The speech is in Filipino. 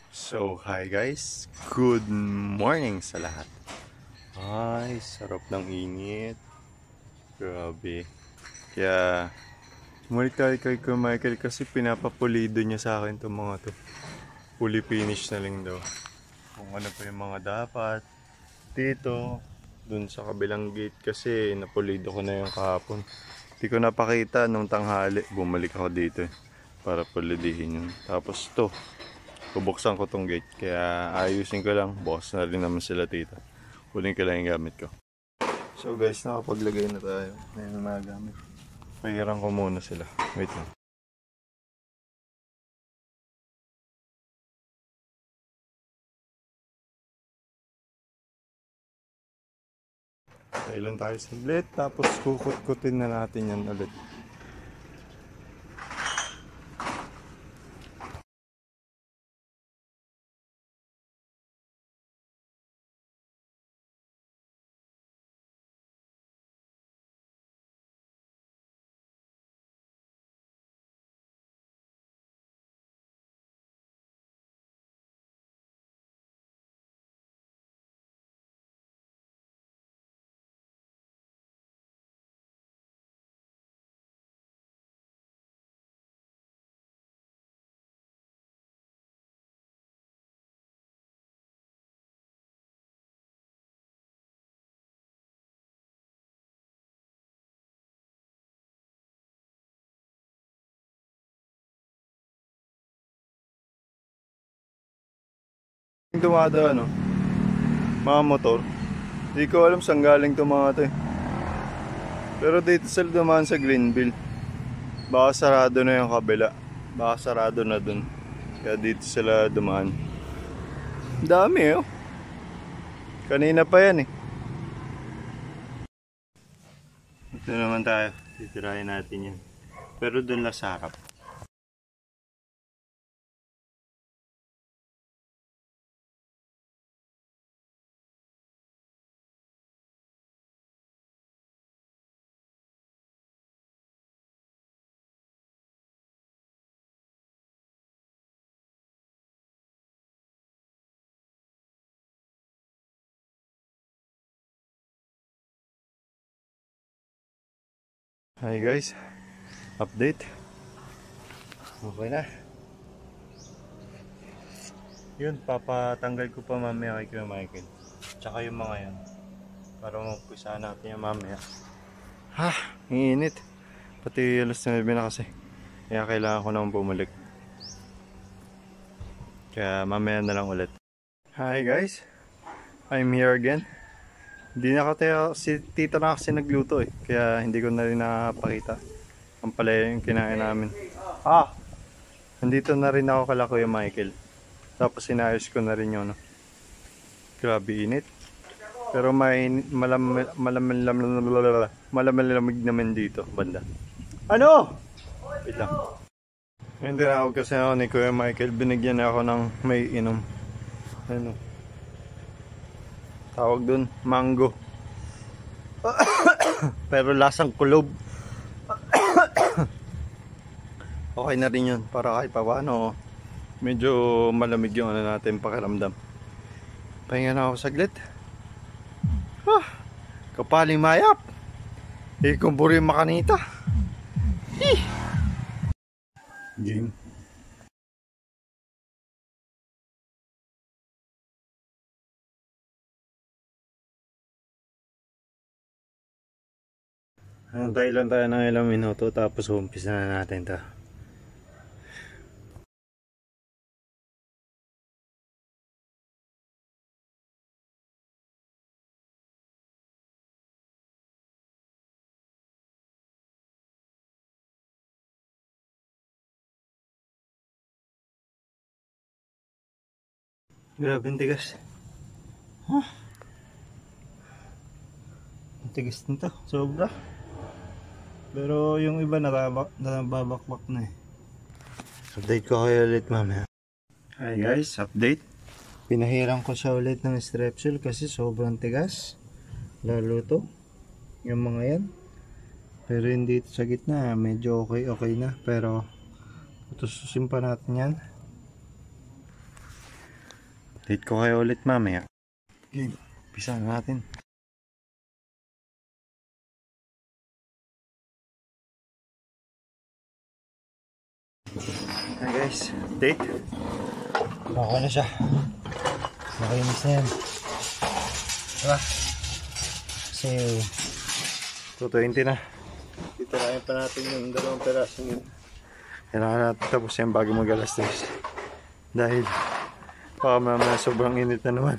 So, hi guys. Good morning sa lahat. Ay, sarap ng init. Grabe. Kaya, bumalik tayo kay Kuya Michael kasi pinapapulido niya sa akin itong mga to. Fully finish na lang daw. Kung ano pa yung mga dapat. Dito, dun sa kabilang gate kasi napulido ko na yung kahapon. Hindi ko napakita nung tanghali. Bumalik ako dito para pulidihin yun. Tapos to, bubuksan ko tong gate. Kaya ayusin ko lang. Bukas na rin naman sila tita. Kunin ko lang yung gamit ko. So guys, nakapaglagay na tayo. Ngayon na mga gamit. Pahiran ko muna sila. Wait lang. Tayo lang tayo saglit. Tapos kukut-kutin na natin yan ulit. Yung dumada ano, mga motor. Hindi ko alam saan galing itong mga to eh. Pero dito sila dumaan sa Greenville. Baka sarado na yung kabila. Baka sarado na dun. Kaya dito sila dumaan. Dami oh. Kanina pa yan eh. Ito naman tayo. Titirahin natin yan. Pero dun lang sa harap. Hi guys. Update. Okay na. Yun, papatanggal ko pa mamaya kay Kuya Michael. Tsaka yung mga yan. Para mag-umpisa natin yung mamaya. Ha! Init. Pati alas 9 na kasi. Kaya kailangan ko naman bumalik. Kaya mamaya na lang ulit. Hi guys. I'm here again. Hindi na si tita na kasi nagluto eh. Kaya hindi ko na rin nakapakita. Ang palaya yung kinain namin. Nandito na rin ako kala Kuya Michael. Tapos sinayos ko na rin yun. No? Grabe init. Pero may malalamig naman dito banda. Ano? Wait lang. Ngayon tinawag kasi ako ni Kuya Michael. Binigyan ako ng may inom. Ano? Tawag dun, mango. Pero lasang kulob. Okay na rin yun. Para kahit pa paano, medyo malamig yung ano natin pakiramdam. Pahinga na ako saglit. Kapaling mayap. Ikumburi makanita. Game. Antay lang tayo ng ilang minuto tapos umpisa na natin to. Grabe ang tigas. Ang tigas nito, sobra. Pero yung iba nababakbak na eh. Update ko kayo ulit mamaya. Hi guys, update. Pinahiram ko siya ulit ng strepsil kasi sobrang tigas. Lalo to, yung mga yan. Pero hindi sa gitna, medyo okay na. Pero tutususin pa natin yan. Date ko kayo ulit mamaya. Okay, pisa natin. Hi guys, date. Okay na siya. Nakinis na yan. Diba? Kasi 220 na. Titirahin pa natin yung 2 peraso yun. Kailangan natin tapos yan bago mag alas 3. Dahil baka mamaya sobrang init na naman.